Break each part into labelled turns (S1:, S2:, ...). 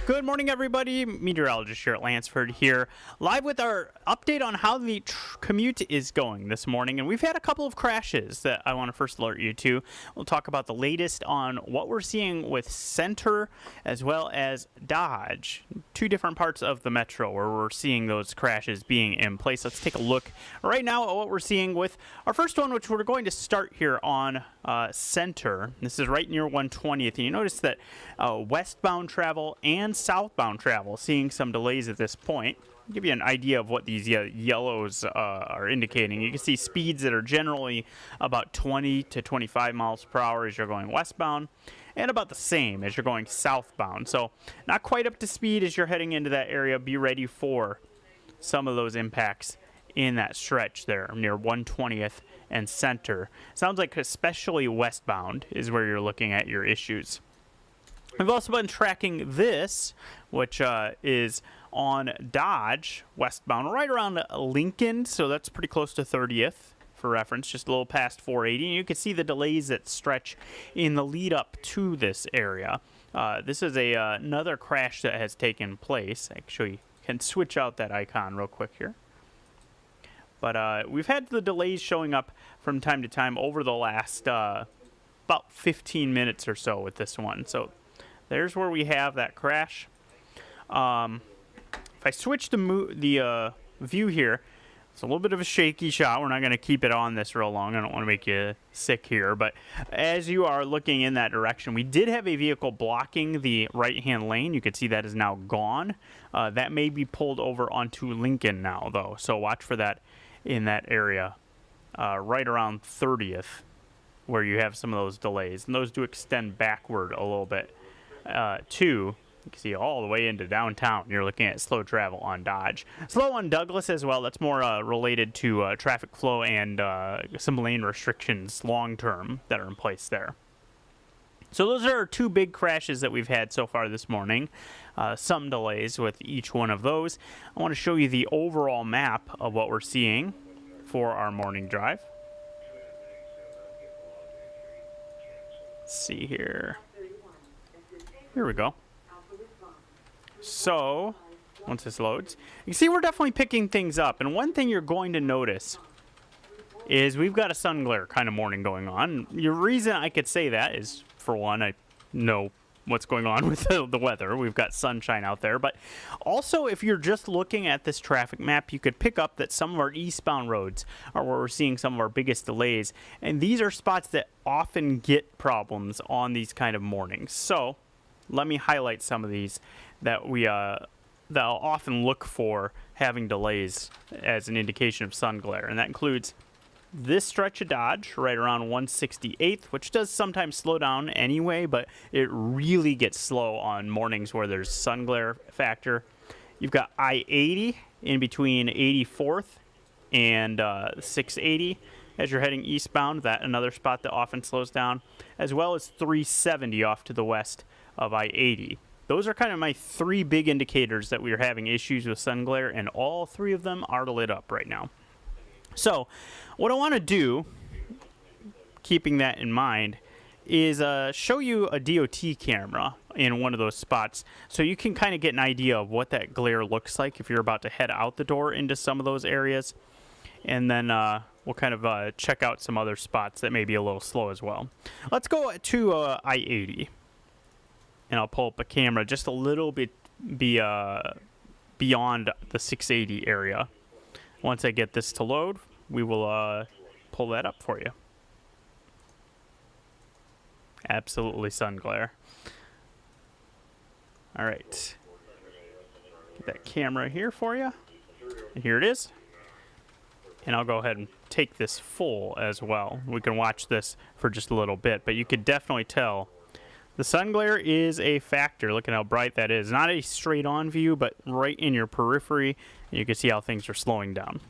S1: Good morning, everybody. Meteorologist Jaret Lansford here, live with our update on how the commute is going this morning. And we've had a couple of crashes that I want to first alert you to. We'll talk about the latest on what we're seeing with Center as well as Dodge, two different parts of the metro where we're seeing those crashes being in place. Let's take a look right now at what we're seeing with our first one, which we're going to start here on Center. This is right near 120th, and you notice that westbound travel and southbound travel seeing some delays at this point. I'll give you an idea of what these yellows are indicating. You can see speeds that are generally about 20 to 25 miles per hour as you're going westbound, and about the same as you're going southbound. So not quite up to speed as you're heading into that area. Be ready for some of those impacts in that stretch there near 120th and Center. Sounds like especially westbound is where you're looking at your issues. We've also been tracking this, which is on Dodge westbound right around Lincoln, so that's pretty close to 30th for reference, just a little past 480. And you can see the delays that stretch in the lead up to this area. This is another crash that has taken place. Actually, can switch out that icon real quick here. But we've had the delays showing up from time to time over the last about 15 minutes or so with this one. So there's where we have that crash. If I switch the view here, it's a little bit of a shaky shot. We're not going to keep it on this real long. I don't want to make you sick here. But as you are looking in that direction, we did have a vehicle blocking the right-hand lane. You can see that is now gone. That may be pulled over onto Lincoln now, though. So watch for that in that area right around 30th where you have some of those delays. And those do extend backward a little bit too. You can see all the way into downtown. You're looking at slow travel on Dodge. Slow on Douglas as well. That's more related to traffic flow and some lane restrictions long-term that are in place there. So those are our two big crashes that we've had so far this morning. Some delays with each one of those. I want to show you the overall map of what we're seeing for our morning drive. Let's see here. Here we go. So, once this loads, you can see we're definitely picking things up. And one thing you're going to notice is we've got a sun glare kind of morning going on. The reason I could say that is, for one, I know what's going on with the weather. We've got sunshine out there. But also, if you're just looking at this traffic map, you could pick up that some of our eastbound roads are where we're seeing some of our biggest delays. And these are spots that often get problems on these kind of mornings. So let me highlight some of these that I'll often look for having delays as an indication of sun glare. And that includes this stretch of Dodge right around 168th, which does sometimes slow down anyway, but it really gets slow on mornings where there's sun glare factor. You've got I-80 in between 84th and 680 as you're heading eastbound. That another spot that often slows down, as well as 370 off to the west of I-80. Those are kind of my three big indicators that we are having issues with sun glare, and all three of them are lit up right now. So what I want to do, keeping that in mind, is show you a DOT camera in one of those spots so you can kind of get an idea of what that glare looks like if you're about to head out the door into some of those areas. And then we'll kind of check out some other spots that may be a little slow as well. Let's go to I-80. And I'll pull up a camera just a little bit beyond the 680 area. Once I get this to load, we will pull that up for you. Absolutely sun glare. All right. Get that camera here for you. And here it is. And I'll go ahead and take this full as well. We can watch this for just a little bit, but you could definitely tell the sun glare is a factor. Look at how bright that is. Not a straight on view, but right in your periphery. And you can see how things are slowing down.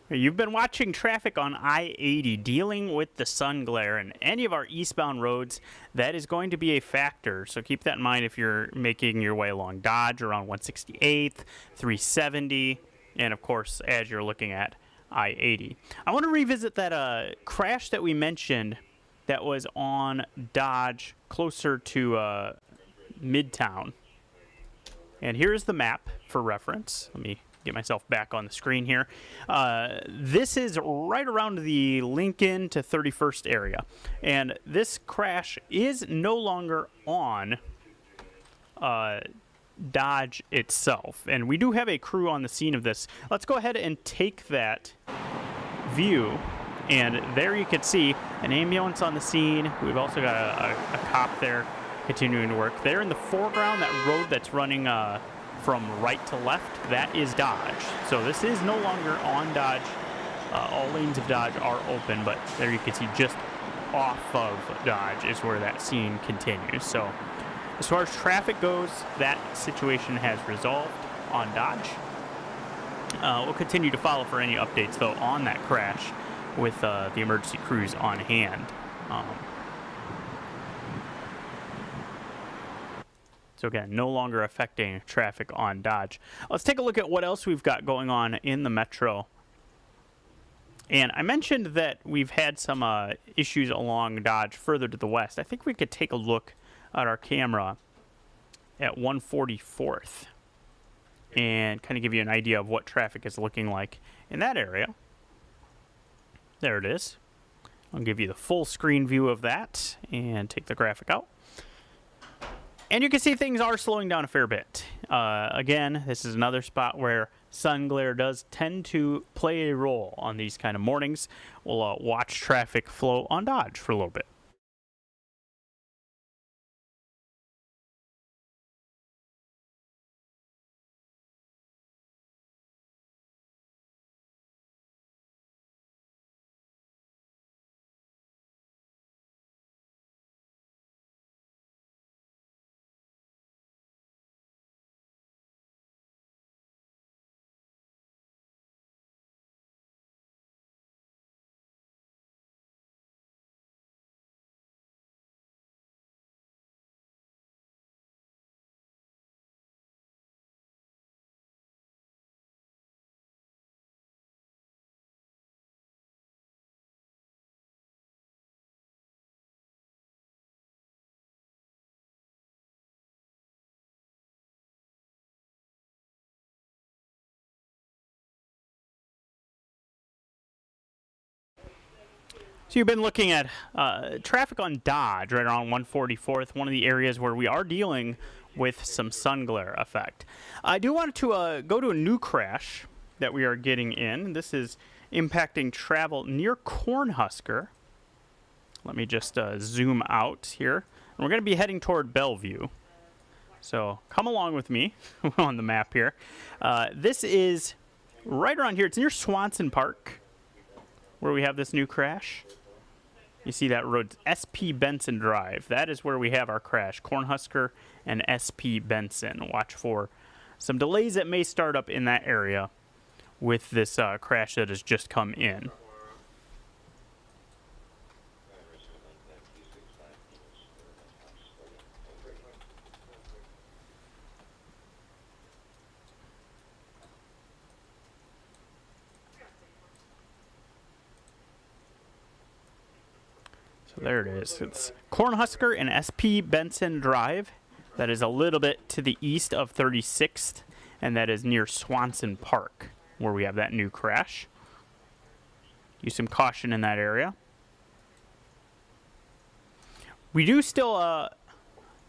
S1: You've been watching traffic on I-80 dealing with the sun glare, and any of our eastbound roads, that is going to be a factor. So keep that in mind if you're making your way along Dodge around 168th, 370, and of course as you're looking at I-80. I want to revisit that crash that we mentioned that was on Dodge closer to Midtown. And here's the map for reference. Let me get myself back on the screen here. This is right around the Lincoln to 31st area. And this crash is no longer on Dodge itself. And we do have a crew on the scene of this. Let's go ahead and take that view. And there you can see an ambulance on the scene. We've also got a cop there continuing to work. There in the foreground, that road that's running from right to left, that is Dodge. So this is no longer on Dodge. All lanes of Dodge are open, but there you can see just off of Dodge is where that scene continues. So as far as traffic goes, that situation has resolved on Dodge. We'll continue to follow for any updates, though, on that crash with the emergency crews on hand. So again, no longer affecting traffic on Dodge. Let's take a look at what else we've got going on in the metro. And I mentioned that we've had some issues along Dodge further to the west. I think we could take a look at our camera at 144th and kind of give you an idea of what traffic is looking like in that area. There it is. I'll give you the full screen view of that and take the graphic out. And you can see things are slowing down a fair bit. Again, this is another spot where sun glare does tend to play a role on these kind of mornings. We'll watch traffic flow on Dodge for a little bit. So you've been looking at traffic on Dodge right around 144th, one of the areas where we are dealing with some sun glare effect. I do want to go to a new crash that we are getting in. This is impacting travel near Cornhusker. Let me just zoom out here. And we're going to be heading toward Bellevue. So come along with me on the map here. This is right around here. It's near Swanson Park where we have this new crash. You see that road, SP Benson Drive. That is where we have our crash, Cornhusker and SP Benson. Watch for some delays that may start up in that area with this crash that has just come in. There it is. It's Cornhusker and SP Benson Drive. That is a little bit to the east of 36th, and that is near Swanson Park, where we have that new crash. Use some caution in that area. We do still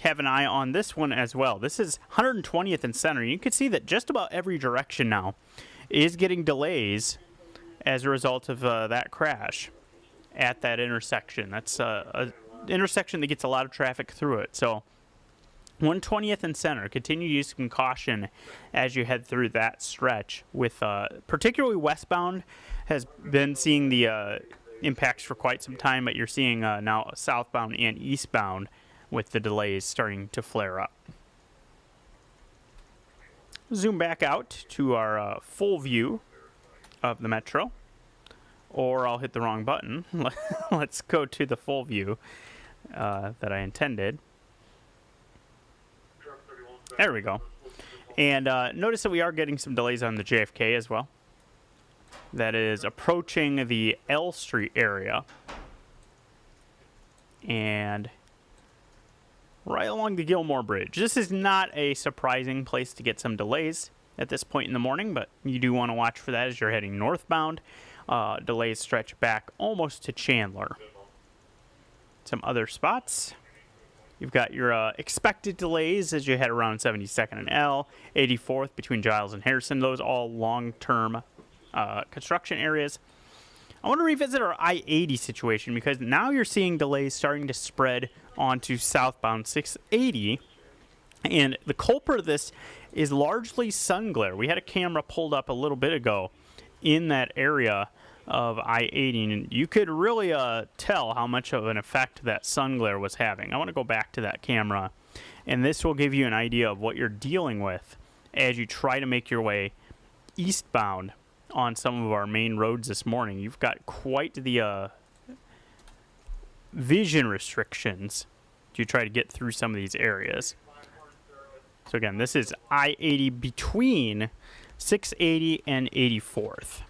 S1: have an eye on this one as well. This is 120th and Center. You can see that just about every direction now is getting delays as a result of that crash at that intersection. That's an intersection that gets a lot of traffic through it. So 120th and Center, continue to use some caution as you head through that stretch with particularly westbound has been seeing the impacts for quite some time, but you're seeing now southbound and eastbound with the delays starting to flare up. Zoom back out to our full view of the metro. or I'll hit the wrong button. Let's go to the full view that I intended. There we go. And notice that we are getting some delays on the JFK as well. That is approaching the L Street area. And right along the Gilmore Bridge. This is not a surprising place to get some delays at this point in the morning, but you do want to watch for that as you're heading northbound. Delays stretch back almost to Chandler. Some other spots. You've got your expected delays as you head around 72nd and L, 84th between Giles and Harrison. Those all long-term construction areas. I want to revisit our I-80 situation because now you're seeing delays starting to spread onto southbound 680. And the culprit of this is largely sun glare. We had a camera pulled up a little bit ago in that area of I-80, and you could really tell how much of an effect that sun glare was having. I want to go back to that camera, and this will give you an idea of what you're dealing with as you try to make your way eastbound on some of our main roads this morning. You've got quite the vision restrictions to try to get through some of these areas. So again, this is I-80 between 680 and 84th.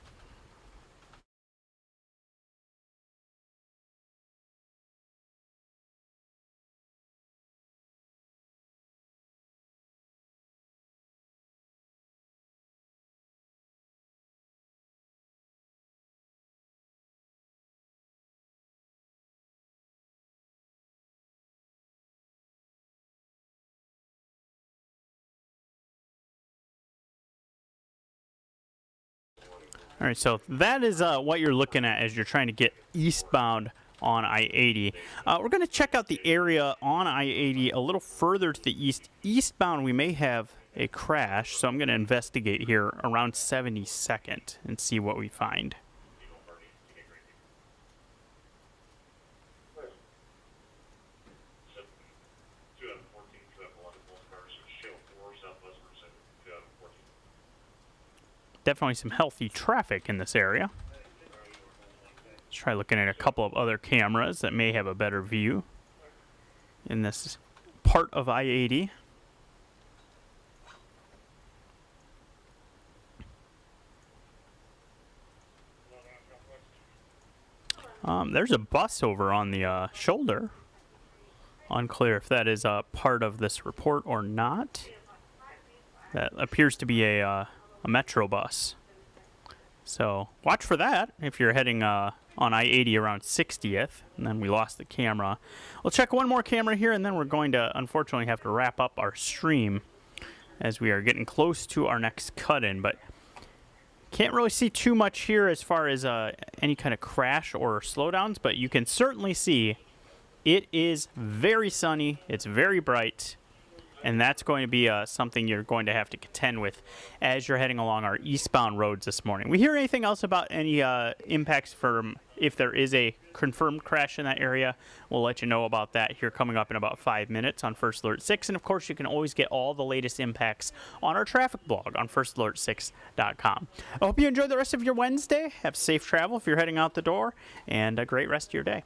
S1: All right, so that is what you're looking at as you're trying to get eastbound on I-80. We're going to check out the area on I-80 a little further to the east. Eastbound, we may have a crash, so I'm going to investigate here around 72nd and see what we find. Definitely some healthy traffic in this area. Let's try looking at a couple of other cameras that may have a better view in this part of I-80. There's a bus over on the shoulder. Unclear if that is a part of this report or not. That appears to be a Metro bus. So watch for that if you're heading on I-80 around 60th. And then we lost the camera. We'll check one more camera here, and then we're going to unfortunately have to wrap up our stream as we are getting close to our next cut-in. But can't really see too much here as far as any kind of crash or slowdowns, but you can certainly see it is very sunny. It's very bright. And that's going to be something you're going to have to contend with as you're heading along our eastbound roads this morning. We hear anything else about any impacts from if there is a confirmed crash in that area, we'll let you know about that here coming up in about 5 minutes on First Alert 6. And, of course, you can always get all the latest impacts on our traffic blog on firstalert6.com. I hope you enjoy the rest of your Wednesday. Have safe travel if you're heading out the door, and a great rest of your day.